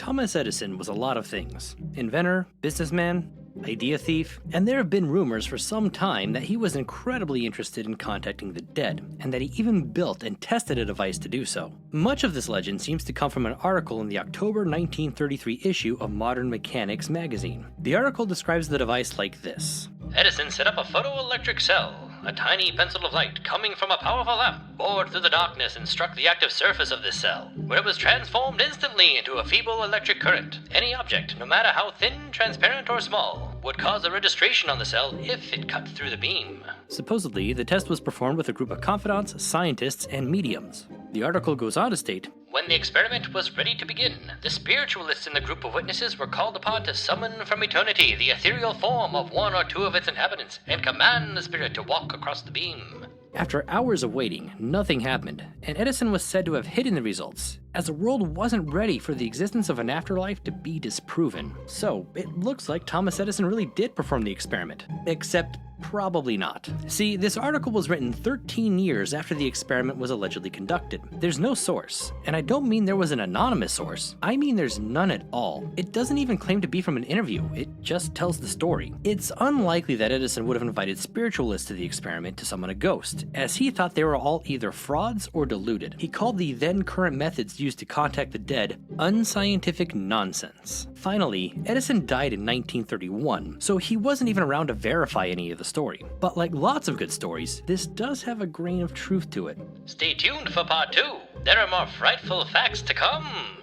Thomas Edison was a lot of things. Inventor, businessman, idea thief, and there have been rumors for some time that he was incredibly interested in contacting the dead, and that he even built and tested a device to do so. Much of this legend seems to come from an article in the October 1933 issue of Modern Mechanics magazine. The article describes the device like this. Edison set up a photoelectric cell, a tiny pencil of light coming from a powerful lamp bored through the darkness and struck the active surface of this cell, where it was transformed instantly into a feeble electric current. Any object, no matter how thin, transparent, or small, would cause a registration on the cell if it cut through the beam. Supposedly, the test was performed with a group of confidants, scientists, and mediums. The article goes on to state, when the experiment was ready to begin, the spiritualists in the group of witnesses were called upon to summon from eternity the ethereal form of one or two of its inhabitants and command the spirit to walk across the beam. After hours of waiting, nothing happened, and Edison was said to have hidden the results, as the world wasn't ready for the existence of an afterlife to be disproven. So, it looks like Thomas Edison really did perform the experiment. Except, probably not. See, this article was written 13 years after the experiment was allegedly conducted. There's no source, and I don't mean there was an anonymous source. I mean there's none at all. It doesn't even claim to be from an interview, it just tells the story. It's unlikely that Edison would have invited spiritualists to the experiment to summon a ghost, as he thought they were all either frauds or deluded. He called the then current methods used to contact the dead unscientific nonsense. Finally, Edison died in 1931, so he wasn't even around to verify any of the story. But like lots of good stories, this does have a grain of truth to it. Stay tuned for part 2. There are more frightful facts to come.